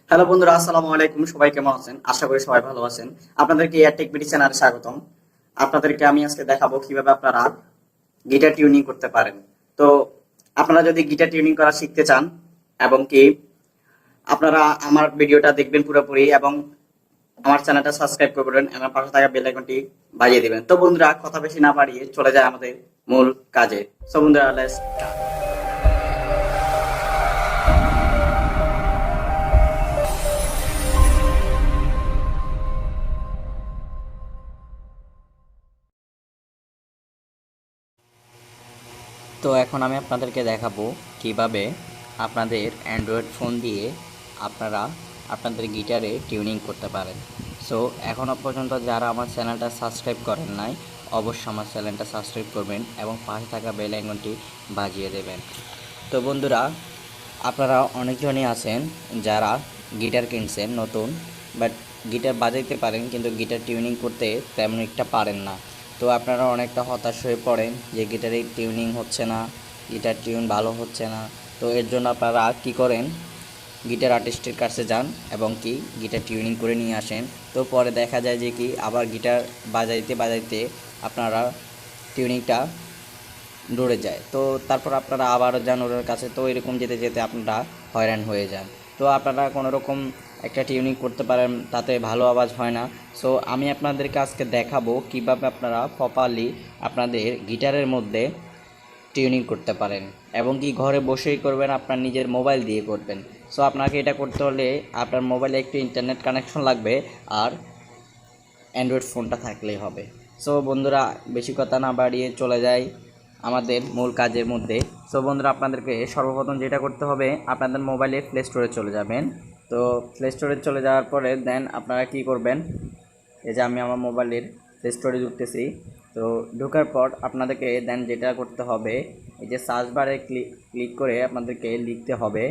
Hello বন্ধুরা, আসসালামু আলাইকুম। সবাই কেমন আছেন? আশা করি সবাই ভালো আছেন। আপনাদেরকে এয়ার টেক বিডি চ্যানেলে স্বাগতম। আপনাদেরকে আমি আজকে দেখাবো কিভাবে আপনারা গিটার টিউনিং করতে পারেন। তো আপনারা যদি গিটার টিউনিং করা শিখতে চান এবং কি আপনারা আমার ভিডিওটা দেখবেন পুরোপুরি এবং আমার চ্যানেলটা সাবস্ক্রাইব করবেন এবং পাশে থাকা বেল আইকনটি বাজিয়ে দিবেন। তো বন্ধুরা, কথা বেশি না বাড়িয়ে চলে যায় আমাদের মূল কাজে। সো বন্ধুরা, লেটস স্টার্ট। তো এখন আমি আপনাদেরকে দেখাবো কিভাবে আপনাদের অ্যান্ড্রয়েড ফোন দিয়ে আপনারা আপনাদের গিটারে টিউনিং করতে পারেন। সো এখনও পর্যন্ত যারা আমার চ্যানেলটা সাবস্ক্রাইব করেন নাই, অবশ্যই আমার চ্যানেলটা সাবস্ক্রাইব করবেন এবং পাশে থাকা বেল আইকনটি বাজিয়ে দেবেন। তো বন্ধুরা, আপনারা অনেকজনই আছেন যারা গিটার কিনছেন নতুন, বাট গিটার বাজাইতে পারেন কিন্তু গিটার টিউনিং করতে তেমন একটা পারেন না। তো আপনারা অনেকটা হতাশ হয়ে পড়েন যে গিটারে টিউনিং হচ্ছে না, গিটার টিউন ভালো হচ্ছে না। তো এর জন্য আপনারা কী করেন, গিটার আর্টিস্টের কাছে যান এবং কি গিটার টিউনিং করে নিয়ে আসেন। তো পরে দেখা যায় যে কি আবার গিটার বাজাইতে বাজাইতে আপনারা টিউনিংটা দৌড়ে যায়। তো তারপর আপনারা আবারও যান ওদের কাছে, তো এরকম যেতে যেতে আপনারা হয়রান হয়ে যান। তো আপনারা কোনো রকম একটা টিউনিং করতে পারেন, তাতে ভালো আওয়াজ হয় না। সো আমি আপনাদেরকে আজকে দেখাবো কিভাবে আপনারা প্রপারলি আপনাদের গিটারের মধ্যে টিউনিং করতে পারেন এবং কি ঘরে বসেই করবেন, আপনার নিজের মোবাইল দিয়ে করবেন। সো আপনাকে এটা করতে হলে আপনার মোবাইলে একটু ইন্টারনেট কানেকশন লাগবে আর অ্যান্ড্রয়েড ফোনটা থাকলেই হবে। সো বন্ধুরা, বেশি কথা না বাড়িয়ে চলে যাই আমাদের মূল কাজের মধ্যে। সো বন্ধুরা, আপনাদেরকে সর্বপ্রথম যেটা করতে হবে, আপনাদের মোবাইলে প্লে স্টোরে চলে যাবেন। তো প্লে স্টোরে চলে যাওয়ার পরে দেন আপনারা কি করবেন, এই যে আমি আমার মোবাইলের প্লে স্টোরে ঢুকতেছি। তো ঢোকার পর আপনাদেরকে দেন যেটা করতে হবে, এই যে সার্চ বারে ক্লিক করে আপনাদেরকে লিখতে হবে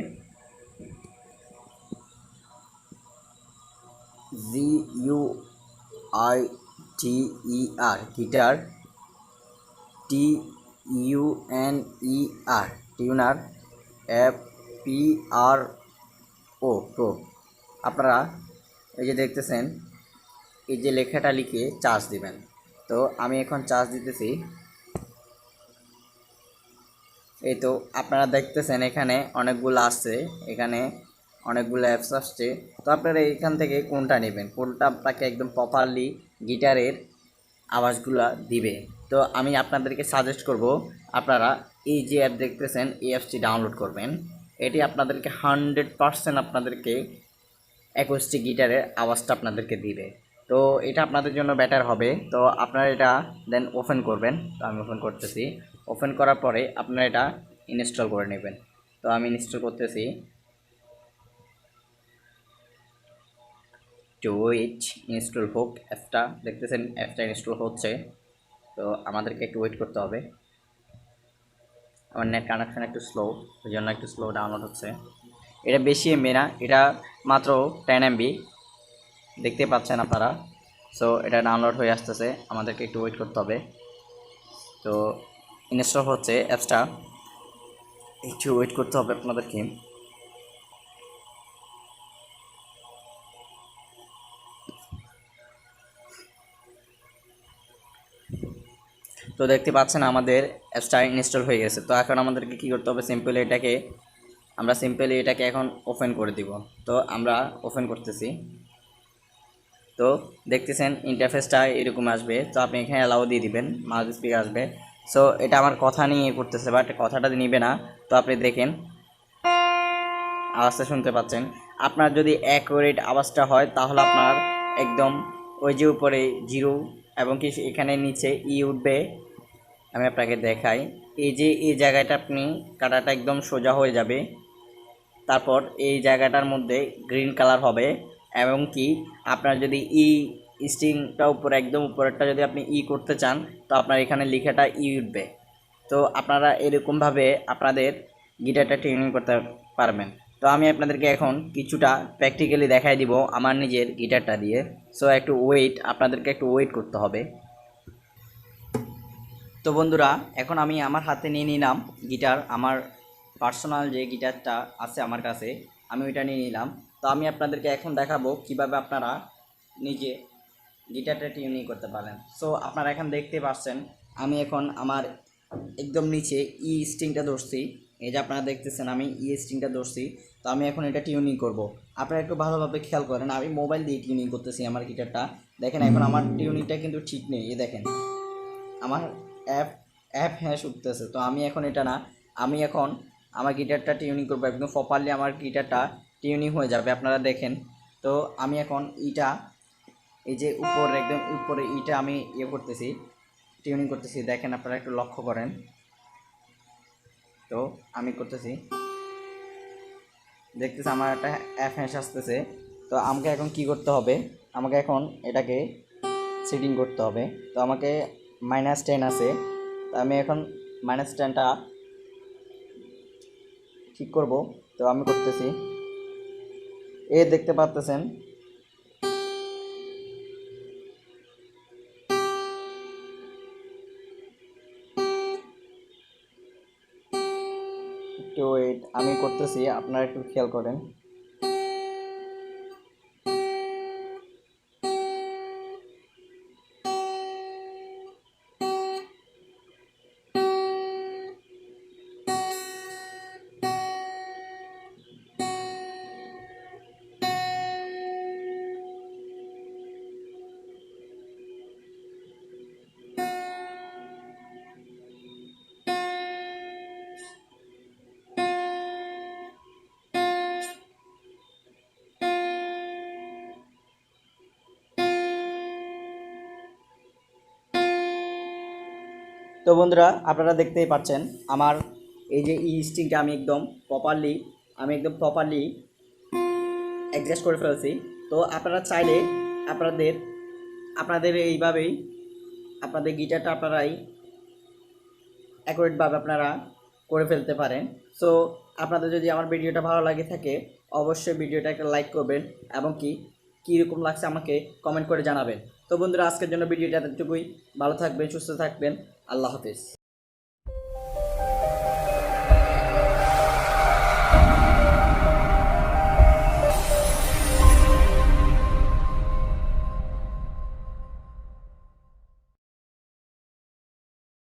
GUITER guitar, TUNER tenure, FPRO pro. আপনারা এই যে দেখতেছেন, এই যে লেখাটা লিখে চার্জ দিবেন। তো আমি এখন চার্জ দিতেছি। এই তো আপনারা দেখতেছেন এখানে অনেকগুলো আসছে, এখানে অনেকগুলো অ্যাপস আসছে। তো আপনারা এখান থেকে কোনটা নেবেন, কোনটা আপনাকে একদম প্রপারলি গিটারের আওয়াজগুলো দিবে। তো আমি আপনাদেরকে সাজেস্ট করব আপনারা এই যে অ্যাপ দেখতেছেন, এই অ্যাপসটি ডাউনলোড করবেন। এটি আপনাদেরকে 100% আপনাদেরকে অ্যাকোস্টিক গিটারের আওয়াজটা আপনাদেরকে দিবে। তো এটা আপনাদের জন্য বেটার হবে। তো আপনারা এটা দেন ওপেন করবেন। তো আমি ওপেন করতেছি। ওপেন করার পরে আপনারা এটা ইনস্টল করে নেবেন। তো আমি ইনস্টল করতেছি। টু ওয়েট ইনস্টল হোক, অ্যাপটা দেখতেছেন অ্যাপটা ইনস্টল হচ্ছে। তো আমাদেরকে একটু ওয়েট করতে হবে। আমার নেট কানেকশান একটু স্লো, ওই জন্য একটু স্লো ডাউনলোড হচ্ছে। এটা বেশি এমবি না, এটা মাত্র 10 MB দেখতে পাচ্ছেন আপনারা। সো এটা ডাউনলোড হয়ে আসতেছে, আমাদেরকে একটু ওয়েট করতে হবে। তো ইনস্টল হচ্ছে অ্যাপসটা, একটু ওয়েট করতে হবে আপনাদেরকে। তো দেখতে পাচ্ছেন আমাদের অ্যাপসটা ইনস্টল হয়ে গেছে। তো এখন আমাদেরকে কী করতে হবে, সিম্পলি এটাকে এখন ওপেন করে দিব। তো আমরা ওপেন করতেছি। তো দেখতেছেন ইন্টারফেসটা এরকম আসবে। তো আপনি এখানে অ্যালাউ দিয়ে দিবেন, মাউস স্পিকার আসবে। সো এটা আমার কথা নিয়ে করতেছে, বাট কথাটা নিবে না। তো আপনি দেখেন আওয়াজটা শুনতে পাচ্ছেন। আপনার যদি অ্যাকুরেট আওয়াজটা হয় তাহলে আপনার একদম ওই যে উপরে জিরো এবং কি এখানে নিচে উঠবে। আমি আপনাকে দেখাই, এই যে এই জায়গাটা আপনি কাটাটা একদম সোজা হয়ে যাবে। তারপর এই জায়গাটার মধ্যে গ্রিন কালার হবে এবং কি আপনার যদি স্ট্রিংটা উপরে একদম উপরেরটা যদি আপনি করতে চান, তো আপনার এখানে লেখাটা উঠবে। তো আপনারা এরকমভাবে আপনাদের গিটারটা টিউনিং করতে পারবেন। তো আমি আপনাদেরকে এখন কিছুটা প্র্যাকটিক্যালি দেখাই দিব আমার নিজের গিটারটা দিয়ে। সো আপনাদেরকে একটু ওয়েট করতে হবে। তো বন্ধুরা, এখন আমি আমার হাতে নিয়ে নিলাম গিটার, আমার পার্সোনাল যে গিটারটা আছে আমার কাছে। আমি ওইটা নিয়ে নিলাম। তো আমি আপনাদেরকে এখন দেখাবো কিভাবে আপনারা নিজে গিটারটা টিউনিং করতে পারেন। সো আপনারা এখন দেখতে পাচ্ছেন আমি এখন আমার একদম নিচে ই স্ট্রিংটা ধরছি। এই যে আপনারা দেখতেছেন আমি ই স্ট্রিংটা ধরছি। তো আমি এখন এটা টিউনিং করব। আপনারা একটু ভালোভাবে খেয়াল করেন, আমি মোবাইল দিয়ে টিউনিং করতেছি আমার গিটারটা। দেখেন এখন আমার টিউনিংটা কিন্তু ঠিক নেই। এই দেখেন আমার অ্যাপ অ্যাপ হ্যাশ উঠতেছে। তো আমি এখন এটা না, আমি এখন আমার গিটারটা টিউনিং করবো একদম প্রপারলি, আমার গিটারটা টিউনিং হয়ে যাবে। আপনারা দেখেন। তো আমি এখন ইটা, এই যে উপরে একদম উপরে ইটা আমি করতেছি, টিউনিং করতেছি। দেখেন আপনারা একটু লক্ষ্য করেন। তো আমি করতেছি, দেখতেছি আমার একটা অ্যাপ হ্যাশ আসতেছে। তো আমাকে এখন কি করতে হবে, আমাকে এখন এটাকে সেটিং করতে হবে। তো আমাকে -10 আছে। তো আমি এখন -10টা ঠিক করব। তো আমি করতেছি, দেখতে পাচ্তেছেন একটু ওয়েট, আমি করতেছি, আপনারা একটু খেয়াল করেন। তো বন্ধুরা আপনারা দেখতেই পাচ্ছেন আমার এই যে ই স্ট্রিংটা আমি একদম প্রপারলি অ্যাডজাস্ট করে ফেলছি। তো আপনারা চাইলে আপনাদের আপনাদের এইভাবেই আপনাদের গিটারটা আপনারাই অ্যাকুরেটভাবে আপনারা করে ফেলতে পারেন। সো আপনাদের যদি আমার ভিডিওটা ভালো লাগে থাকে অবশ্যই ভিডিওটা একটা লাইক করবেন এবং কীরকম লাগছে আমাকে কমেন্ট করে জানাবেন। তো বন্ধুরা আজকের জন্য ভিডিওটা এতটুকুই। ভালো থাকবেন, সুস্থ থাকবেন। আল্লাহ হাফেজ।